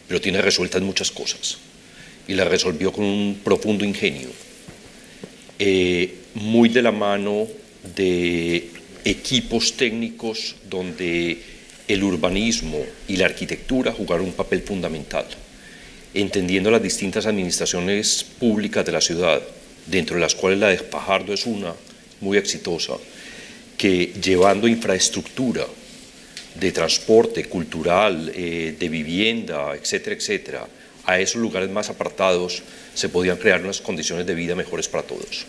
pero tiene resueltas muchas cosas. Y las resolvió con un profundo ingenio, muy de la mano de equipos técnicos donde el urbanismo y la arquitectura jugaron un papel fundamental, entendiendo las distintas administraciones públicas de la ciudad, dentro de las cuales la de Fajardo es una muy exitosa, que llevando infraestructura de transporte, cultural, de vivienda, etcétera, etcétera, a esos lugares más apartados se podían crear unas condiciones de vida mejores para todos.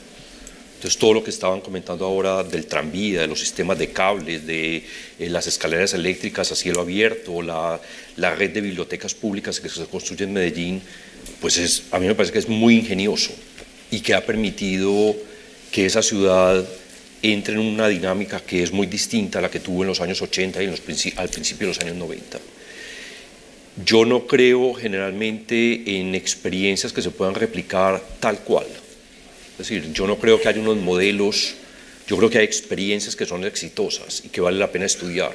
Entonces, todo lo que estaban comentando ahora del tranvía, de los sistemas de cables, de las escaleras eléctricas a cielo abierto, la red de bibliotecas públicas que se construye en Medellín, pues a mí me parece que es muy ingenioso y que ha permitido que esa ciudad entre en una dinámica que es muy distinta a la que tuvo en los años 80 y al principio de los años 90. Yo no creo generalmente en experiencias que se puedan replicar tal cual. Es decir, yo no creo que haya unos modelos, yo creo que hay experiencias que son exitosas y que vale la pena estudiar,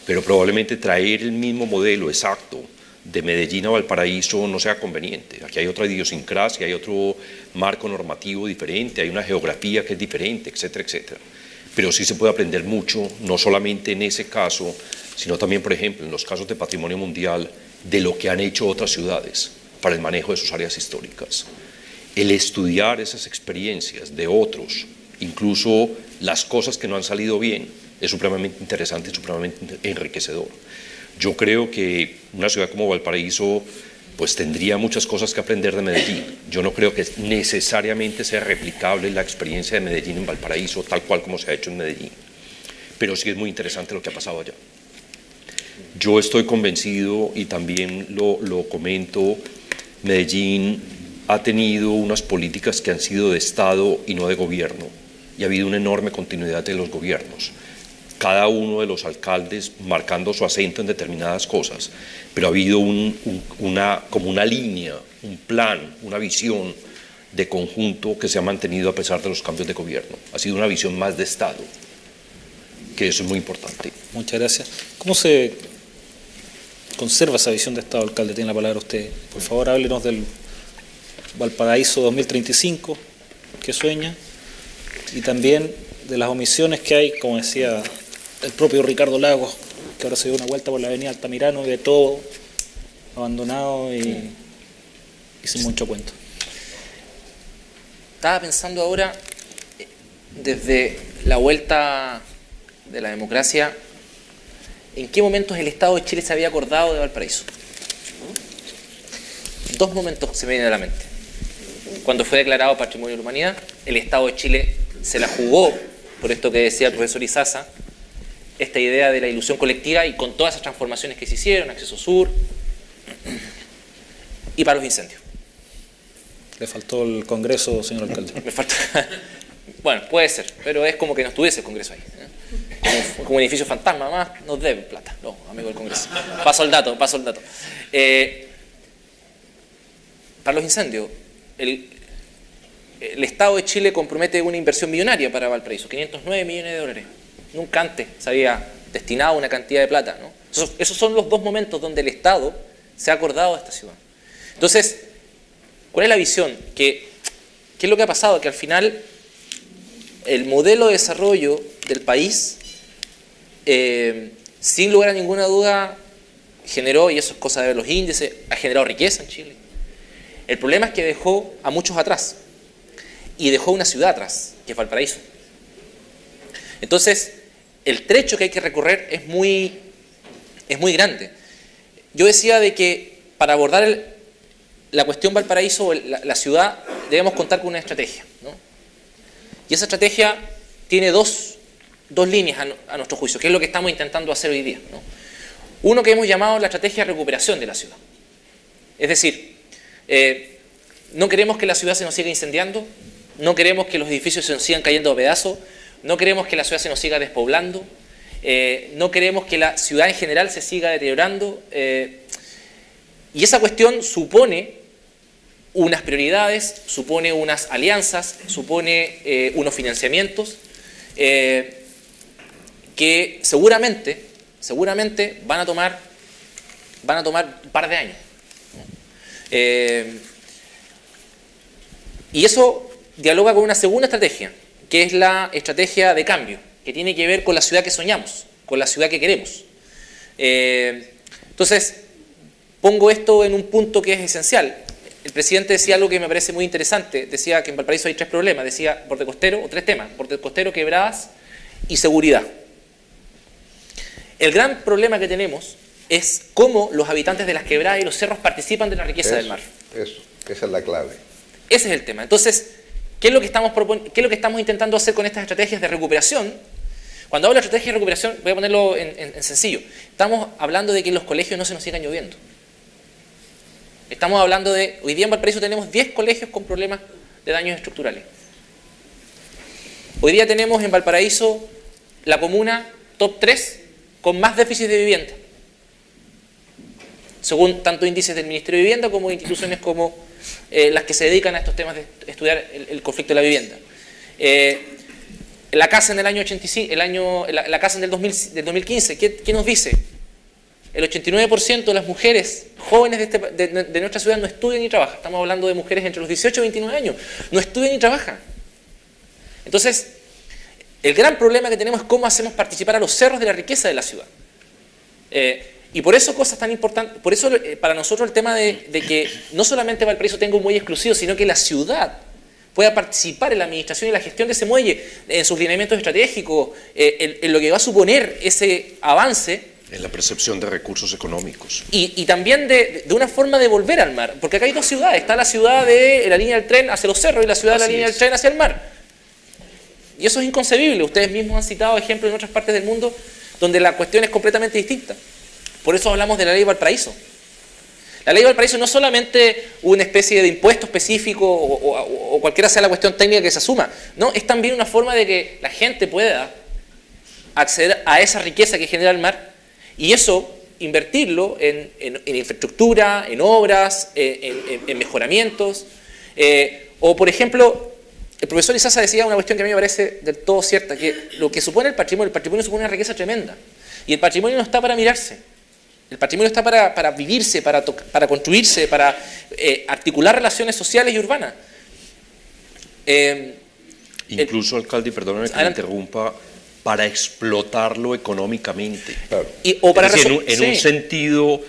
pero probablemente traer el mismo modelo exacto de Medellín a Valparaíso no sea conveniente. Aquí hay otra idiosincrasia, hay otro marco normativo diferente, hay una geografía que es diferente, etcétera, etcétera. Pero sí se puede aprender mucho, no solamente en ese caso, sino también, por ejemplo, en los casos de patrimonio mundial, de lo que han hecho otras ciudades para el manejo de sus áreas históricas. El estudiar esas experiencias de otros, incluso las cosas que no han salido bien, es supremamente interesante y supremamente enriquecedor. Yo creo que una ciudad como Valparaíso pues tendría muchas cosas que aprender de Medellín. Yo no creo que necesariamente sea replicable la experiencia de Medellín en Valparaíso tal cual como se ha hecho en Medellín, pero sí es muy interesante lo que ha pasado allá. Yo estoy convencido, y también lo comento, Medellín ha tenido unas políticas que han sido de Estado y no de gobierno, y ha habido una enorme continuidad de los gobiernos. Cada uno de los alcaldes marcando su acento en determinadas cosas, pero ha habido como una línea, un plan, una visión de conjunto que se ha mantenido a pesar de los cambios de gobierno. Ha sido una visión más de Estado, que eso es muy importante. Muchas gracias. ¿Cómo se conserva esa visión de Estado, alcalde? Tiene la palabra usted. Por favor, háblenos del Valparaíso 2035, que sueña, y también de las omisiones que hay, como decía el propio Ricardo Lagos, que ahora se dio una vuelta por la avenida Altamirano y ve todo abandonado y sin mucho cuento. Estaba pensando ahora, desde la vuelta de la democracia, ¿en qué momentos el Estado de Chile se había acordado de Valparaíso? Dos momentos se me vienen a la mente. Cuando fue declarado Patrimonio de la Humanidad, el Estado de Chile se la jugó, por esto que decía el profesor Izaza, esta idea de la ilusión colectiva, y con todas esas transformaciones que se hicieron, acceso sur, y para los incendios. Le faltó el Congreso, señor alcalde. Me falta. Bueno, puede ser, pero es como que no estuviese el Congreso ahí. Como un edificio fantasma, más nos deben plata. No, amigo del Congreso. Paso el dato. Para los incendios, el Estado de Chile compromete una inversión millonaria para Valparaíso, 509 millones de dólares. Nunca antes se había destinado una cantidad de plata, ¿no? Esos son los dos momentos donde el Estado se ha acordado de esta ciudad. Entonces, ¿cuál es la visión? ¿Qué es lo que ha pasado? Que al final el modelo de desarrollo del país, sin lugar a ninguna duda, generó, y eso es cosa de ver los índices, ha generado riqueza en Chile. El problema es que dejó a muchos atrás, y dejó una ciudad atrás, que es Valparaíso. Entonces, el trecho que hay que recorrer es muy grande. Yo decía de que para abordar la cuestión Valparaíso, la ciudad, debemos contar con una estrategia, ¿no? Y esa estrategia tiene dos líneas a nuestro juicio, que es lo que estamos intentando hacer hoy día, ¿no? Uno que hemos llamado la estrategia de recuperación de la ciudad. Es decir, no queremos que la ciudad se nos siga incendiando, no queremos que los edificios se nos sigan cayendo a pedazos, no queremos que la ciudad se nos siga despoblando, no queremos que la ciudad en general se siga deteriorando, y esa cuestión supone unas prioridades, supone unas alianzas, supone unos financiamientos que seguramente van a tomar un par de años. Y eso dialoga con una segunda estrategia, que es la estrategia de cambio, que tiene que ver con la ciudad que soñamos, con la ciudad que queremos. Entonces, pongo esto en un punto que es esencial. El presidente decía algo que me parece muy interesante. Decía que en Valparaíso hay 3 problemas. Decía borde costero, o 3 temas: borde costero, quebradas y seguridad. El gran problema que tenemos es cómo los habitantes de las quebradas y los cerros participan de la riqueza del mar. Esa es la clave. Ese es el tema. Entonces, ¿qué es lo que estamos intentando hacer con estas estrategias de recuperación? Cuando hablo de estrategia de recuperación, voy a ponerlo en sencillo. Estamos hablando de que en los colegios no se nos sigan lloviendo. Estamos hablando de, hoy día en Valparaíso tenemos 10 colegios con problemas de daños estructurales. Hoy día tenemos en Valparaíso la comuna top 3 con más déficit de vivienda, según tanto índices del Ministerio de Vivienda como instituciones como las que se dedican a estos temas de estudiar el conflicto de la vivienda. La casa en el año 85, la casa en del 2015, ¿qué nos dice? El 89% de las mujeres jóvenes de nuestra ciudad no estudian ni trabajan. Estamos hablando de mujeres entre los 18 y 29 años. No estudian ni trabajan. Entonces, el gran problema que tenemos es cómo hacemos participar a los cerros de la riqueza de la ciudad. Y por eso cosas tan importantes, por eso para nosotros el tema de que no solamente Valparaíso tenga un muelle exclusivo, sino que la ciudad pueda participar en la administración y la gestión de ese muelle, en sus lineamientos estratégicos, en lo que va a suponer ese avance. En la percepción de recursos económicos. Y también de una forma de volver al mar, porque acá hay 2 ciudades, está la ciudad de la línea del tren hacia los cerros y la ciudad de la línea del tren hacia el mar. Y eso es inconcebible. Ustedes mismos han citado ejemplos en otras partes del mundo donde la cuestión es completamente distinta. Por eso hablamos de la ley Valparaíso. La ley Valparaíso no es solamente una especie de impuesto específico o cualquiera sea la cuestión técnica que se asuma, no, es también una forma de que la gente pueda acceder a esa riqueza que genera el mar y eso invertirlo en infraestructura, en obras, en mejoramientos. O por ejemplo, el profesor Izaza decía una cuestión que a mí me parece del todo cierta, que lo que supone el patrimonio supone una riqueza tremenda. Y el patrimonio no está para mirarse. El patrimonio está para vivirse, para construirse, para articular relaciones sociales y urbanas. Incluso, alcalde, perdóname que me interrumpa, para explotarlo económicamente. Claro. O para en un sentido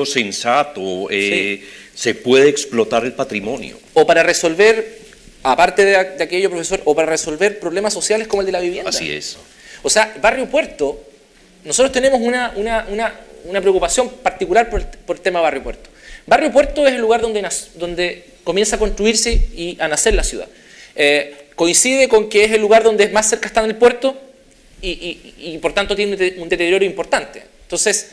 sensato, se puede explotar el patrimonio. O para resolver, aparte de aquello, profesor, o para resolver problemas sociales como el de la vivienda. Así es. O sea, Barrio Puerto, nosotros tenemos una preocupación particular por el tema Barrio Puerto. Barrio Puerto es el lugar donde comienza a construirse y a nacer la ciudad. Coincide con que es el lugar donde más cerca está en el puerto y por tanto tiene un deterioro importante. Entonces,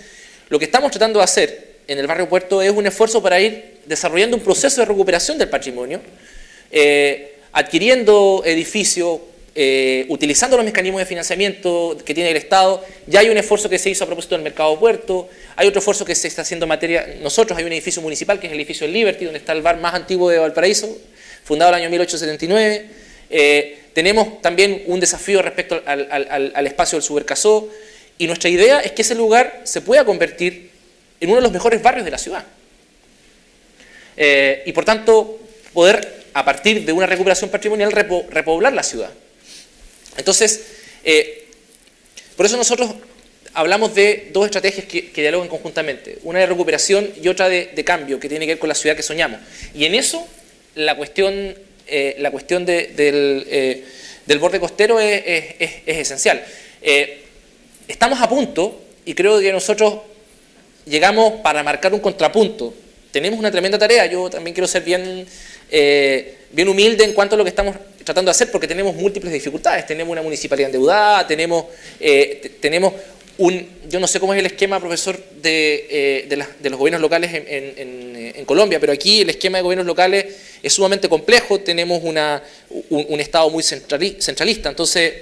lo que estamos tratando de hacer en el Barrio Puerto es un esfuerzo para ir desarrollando un proceso de recuperación del patrimonio, adquiriendo edificios, utilizando los mecanismos de financiamiento que tiene el Estado. Ya hay un esfuerzo que se hizo a propósito del mercado puerto, hay otro esfuerzo que se está haciendo en materia. Nosotros hay un edificio municipal que es el edificio del Liberty, donde está el bar más antiguo de Valparaíso, fundado en el año 1879. Tenemos también un desafío respecto al espacio del Supercasó, y nuestra idea es que ese lugar se pueda convertir en uno de los mejores barrios de la ciudad. Y por tanto, poder, a partir de una recuperación patrimonial, repoblar la ciudad. Entonces, por eso nosotros hablamos de 2 estrategias que dialogan conjuntamente, una de recuperación y otra de cambio, que tiene que ver con la ciudad que soñamos. Y en eso, la cuestión del borde costero es esencial. Estamos a punto, y creo que nosotros llegamos para marcar un contrapunto. Tenemos una tremenda tarea. Yo también quiero ser bien humilde en cuanto a lo que estamos tratando de hacer, porque tenemos múltiples dificultades. Tenemos una municipalidad endeudada, tenemos yo no sé cómo es el esquema, profesor, de los gobiernos locales en Colombia, pero aquí el esquema de gobiernos locales es sumamente complejo. Tenemos un Estado muy centralista, entonces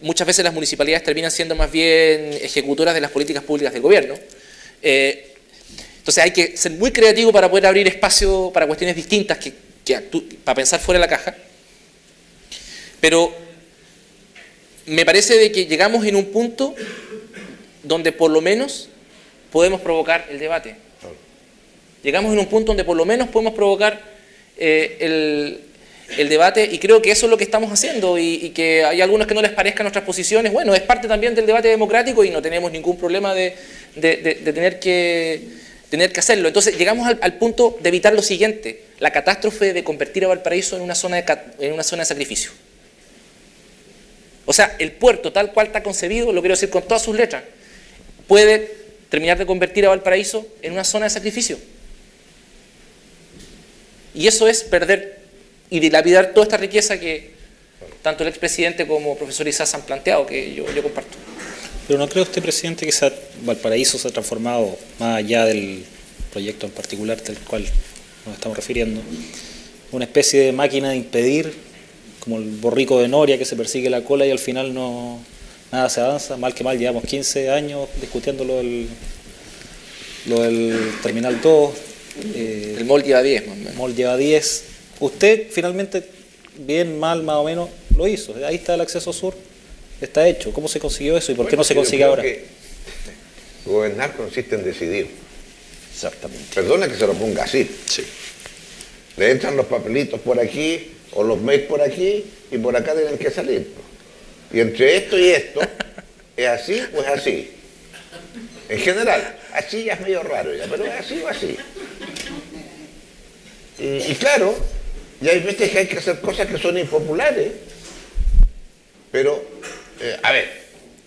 muchas veces las municipalidades terminan siendo más bien ejecutoras de las políticas públicas del gobierno. Entonces hay que ser muy creativo para poder abrir espacio para cuestiones distintas, para pensar fuera de la caja. Pero me parece de que llegamos en un punto donde por lo menos podemos provocar el debate. llegamos en un punto donde por lo menos podemos provocar el debate, y creo que eso es lo que estamos haciendo, y que hay algunos que no les parezcan nuestras posiciones. Bueno, es parte también del debate democrático y no tenemos ningún problema de tener que hacerlo. Entonces llegamos al punto de evitar lo siguiente: la catástrofe de convertir a Valparaíso en una zona de sacrificio. O sea, el puerto tal cual está concebido, lo quiero decir con todas sus letras, puede terminar de convertir a Valparaíso en una zona de sacrificio. Y eso es perder y dilapidar toda esta riqueza que tanto el expresidente como el profesor Isaza han planteado, que yo comparto. Pero ¿no cree usted, presidente, que Valparaíso se ha transformado, más allá del proyecto en particular del cual nos estamos refiriendo, una especie de máquina de impedir, como el borrico de Noria que se persigue la cola y al final nada se avanza? Mal que mal, llevamos 15 años discutiendo lo del Terminal 2. El MOL lleva 10. El MOL lleva 10. Usted finalmente, bien, mal, más o menos, lo hizo. Ahí está el acceso sur, está hecho. ¿Cómo se consiguió eso y por qué no se consigue ahora? Que gobernar consiste en decidir. Exactamente. Perdona que se lo ponga así. Sí. Le entran los papelitos por aquí o los mails por aquí y por acá tienen que salir. Y entre esto y esto, ¿es así o es así? En general, así ya es medio raro ya, pero es así o así. Y claro, y hay veces que hay que hacer cosas que son impopulares, pero, a ver,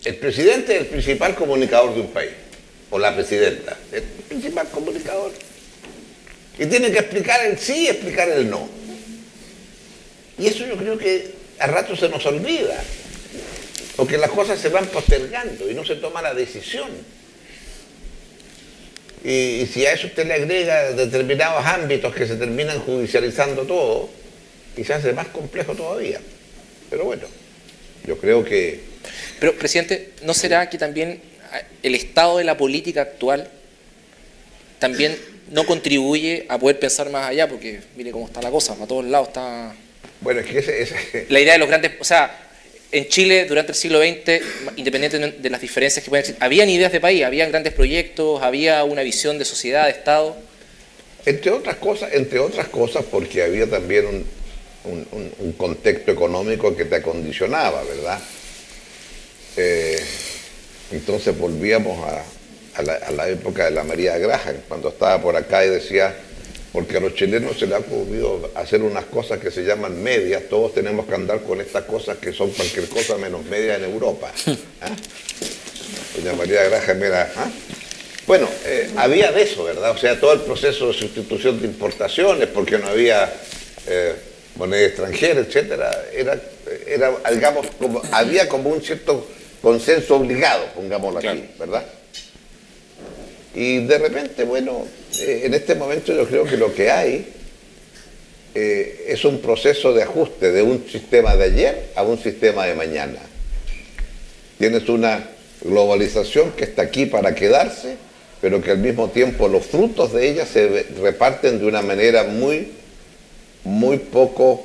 el presidente es el principal comunicador de un país, o la presidenta, el principal comunicador. Y tiene que explicar el sí y explicar el no. Y eso yo creo que a rato se nos olvida, porque las cosas se van postergando y no se toma la decisión. Y si a eso usted le agrega determinados ámbitos que se terminan judicializando todo, quizás es más complejo todavía. Pero bueno, yo creo que... Pero, presidente, ¿no será que también el estado de la política actual también no contribuye a poder pensar más allá? Porque mire cómo está la cosa, para todos lados está... Bueno, es que La idea de los grandes... O sea, en Chile durante el siglo XX, independientemente de las diferencias que pueden existir, habían ideas de país, habían grandes proyectos, había una visión de sociedad, de Estado. Entre otras cosas porque había también un contexto económico que te acondicionaba, ¿verdad? Entonces volvíamos a la época de la María Graham, cuando estaba por acá y decía, porque a los chilenos se les ha ocurrido hacer unas cosas que se llaman medias, todos tenemos que andar con estas cosas que son cualquier cosa menos medias en Europa. ¿Ah? Doña María Graham era... ¿ah? Bueno, había de eso, ¿verdad? O sea, todo el proceso de sustitución de importaciones, porque no había moneda extranjera, etcétera, era digamos, había como un cierto consenso obligado, pongámoslo así, ¿verdad? Y de repente, bueno, en este momento yo creo que lo que hay es un proceso de ajuste de un sistema de ayer a un sistema de mañana. Tienes una globalización que está aquí para quedarse, pero que al mismo tiempo los frutos de ella se reparten de una manera muy poco